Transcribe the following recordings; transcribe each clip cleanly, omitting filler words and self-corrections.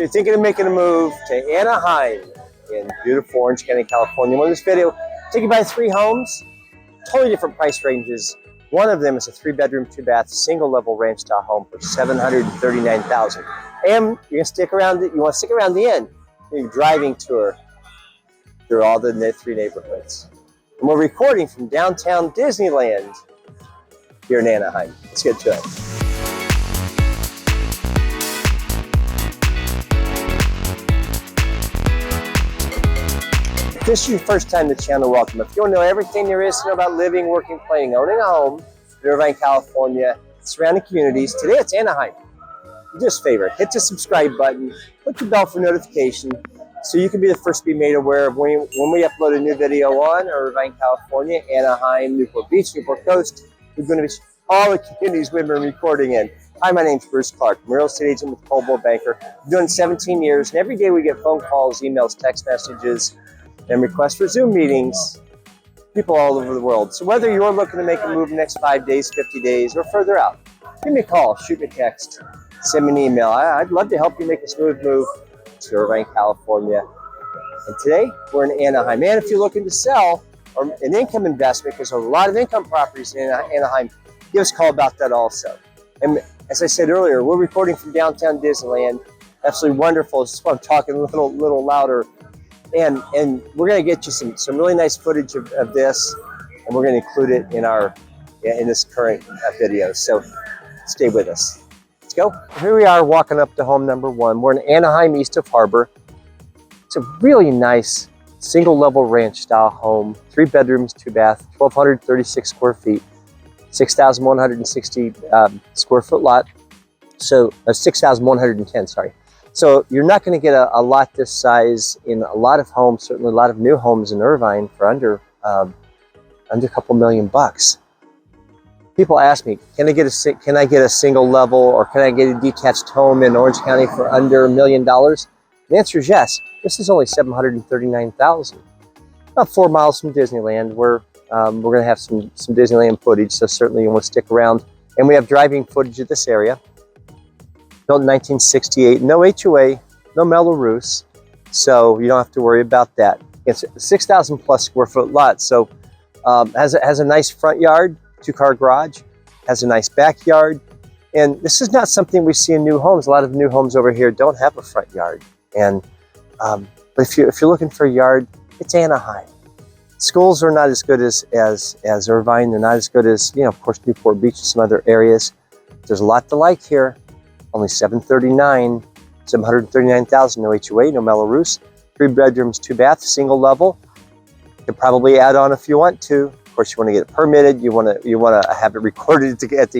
So you're thinking of making a move to Anaheim in beautiful Orange County, California. In this video, take you by 3 homes, totally different price ranges. One of them is a 3-bedroom, 2-bath, single-level ranch-style home for $739,000. And you're gonna stick around. You want to stick around the end. You're driving tour through all the 3 neighborhoods. And we're recording from downtown Disneyland here in Anaheim. Let's get to it. If this is your first time to the channel, welcome. If you want to know everything there is to know about living, working, playing, owning a home in Irvine, California, surrounding communities, today it's Anaheim. Do us a favor, hit the subscribe button, click the bell for notification so you can be the first to be made aware of when we upload a new video on Irvine, California, Anaheim, Newport Beach, Newport Coast. We're going to be all the communities we've been recording in. Hi, my name's Bruce Clark. I'm a real estate agent with Coldwell Banker. I'm doing 17 years, and every day we get phone calls, emails, text messages, and requests for Zoom meetings, people all over the world. So whether you're looking to make a move in the next 5 days, 50 days, or further out, give me a call, shoot me a text, send me an email. I'd love to help you make a smooth move to Irvine, California. And today, we're in Anaheim. And if you're looking to sell or an income investment, because there's a lot of income properties in Anaheim, give us a call about that also. And as I said earlier, we're recording from downtown Disneyland. Absolutely wonderful. Just want to talk a little louder. And we're going to get you some really nice footage of this, and we're going to include it in this current video. So stay with us. Let's go. Here we are walking up to home number 1. We're in Anaheim, east of Harbor. It's a really nice single-level ranch-style home, 3 bedrooms, 2-bath, 1,236 square feet, 6,160 square foot lot. So 6,110, sorry. So you're not going to get a lot this size in a lot of homes, certainly a lot of new homes in Irvine for under a couple $1 million. People ask me, can I get a single level or can I get a detached home in Orange County for under $1 million? The answer is yes. This is only $739,000. About 4 miles from Disneyland. We're going to have some Disneyland footage, so certainly you want to stick around. And we have driving footage of this area. Built in 1968, no HOA, no Mello-Roos, so you don't have to worry about that. It's a 6,000 plus square foot lot, so has a nice front yard, 2-car garage, has a nice backyard, and this is not something we see in new homes. A lot of new homes over here don't have a front yard, and but if you're looking for a yard, it's Anaheim. Schools are not as good as Irvine. They're not as good as, of course, Newport Beach and some other areas. There's a lot to like here. Only $739,000, no HOA, no Mello-Roos, 3 bedrooms, 2 baths, single level. You could probably add on if you want to. Of course, you want to get it permitted. You want to have it recorded to get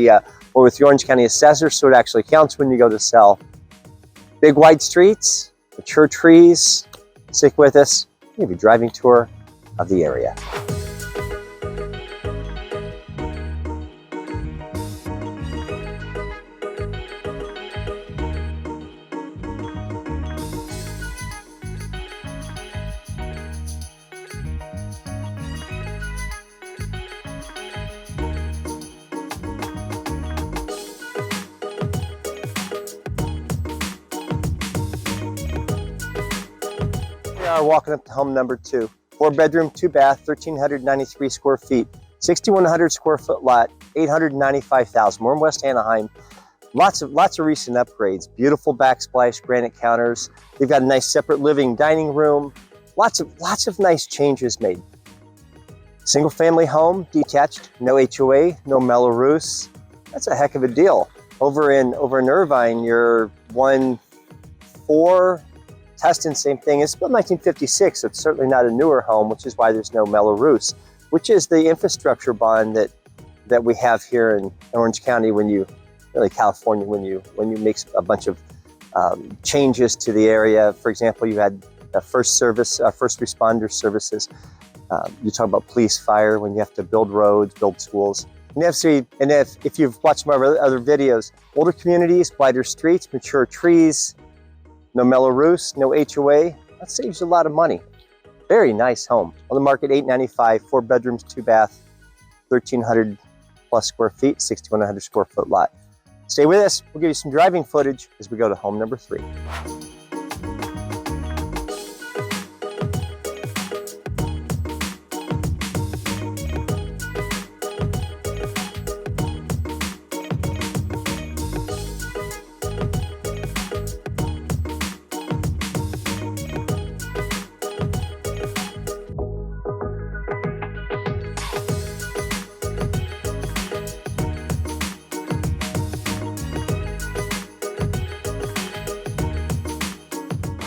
or with the Orange County assessor, so it actually counts when you go to sell. Big wide streets, mature trees. Stick with us. We'll give you a driving tour of the area. We are walking up to home number 2. 4-bedroom, 2-bath, 1,393 square feet, 6,100 square foot lot, $895,000. We're in West Anaheim. Lots of recent upgrades. Beautiful backsplash granite counters. They've got a nice separate living dining room. Lots of nice changes made. Single family home, detached, no HOA, no Mello-Roos. That's a heck of a deal. Over in Irvine, you're 1-4. Tustin, same thing. It's built in 1956, so it's certainly not a newer home, which is why there's no Mello-Roos, which is the infrastructure bond that we have here in Orange County California, when you make a bunch of changes to the area. For example, you had first responder services. You talk about police, fire, when you have to build roads, build schools. And if you've watched my other videos, older communities, wider streets, mature trees, no Mello-Roos, no HOA, that saves you a lot of money. Very nice home. On the market, $895, 4 bedrooms, 2 bath, 1,300 plus square feet, 6,100 square foot lot. Stay with us. We'll give you some driving footage as we go to home number 3.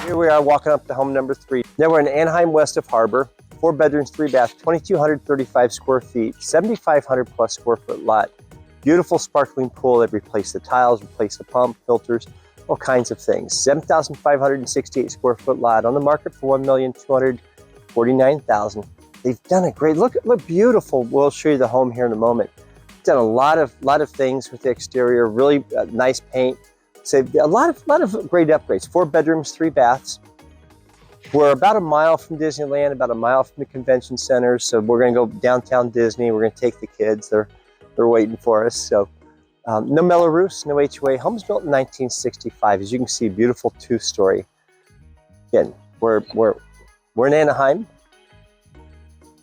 Here we are walking up to home number 3. Now we're in Anaheim west of Harbor. 4 bedrooms, 3 baths, 2,235 square feet, 7,500 plus square foot lot. Beautiful sparkling pool. They've replaced the tiles, replaced the pump, filters, all kinds of things. 7,568 square foot lot on the market for $1,249,000. They've done a great, look beautiful. We'll show you the home here in a moment. Done a lot of things with the exterior, really nice paint. So a lot of great upgrades. 4 bedrooms, 3 baths. We're about a mile from Disneyland, about a mile from the convention center. So we're going to go downtown Disney. We're going to take the kids. They're waiting for us. So no metal roofs, no HOA. Home's built in 1965. As you can see, beautiful 2-story. Again, we're in Anaheim.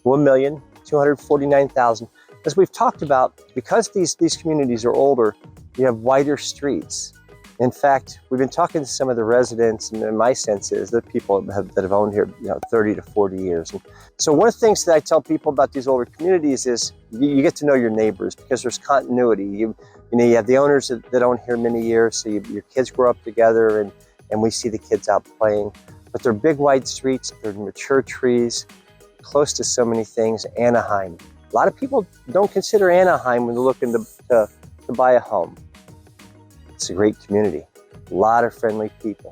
$1,249,000. As we've talked about, because these communities are older, you have wider streets. In fact, we've been talking to some of the residents, and my sense is that people that have owned here, 30 to 40 years. And so one of the things that I tell people about these older communities is you get to know your neighbors because there's continuity. You have the owners that own here many years, so your kids grow up together, and we see the kids out playing. But they're big, wide streets. They're mature trees, close to so many things. Anaheim. A lot of people don't consider Anaheim when they're looking to buy a home. It's a great community, a lot of friendly people.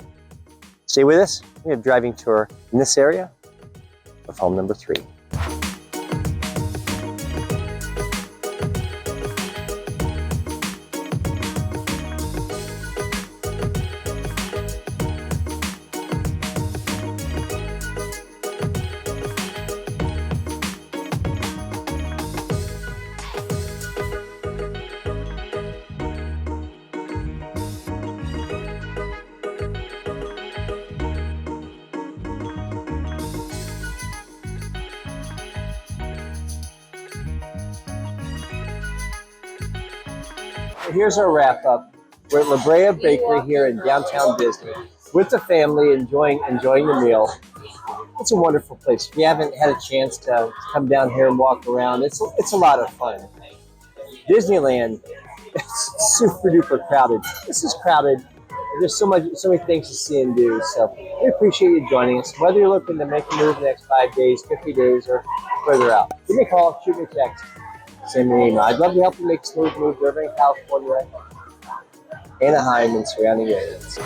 Stay with us. We have a driving tour in this area of home number 3. Here's our wrap up. We're at La Brea Bakery here in downtown Disney with the family, enjoying the meal. It's a wonderful place. If you haven't had a chance to come down here and walk around, it's a lot of fun. Disneyland, it's super duper crowded. This is crowded. There's so many things to see and do. So we appreciate you joining us. Whether you're looking to make a move in the next 5 days, 50 days, or further out, give me a call, shoot me a text. Send me an email. I'd love to help you make a smooth move to Irvine, California, Anaheim, and surrounding areas.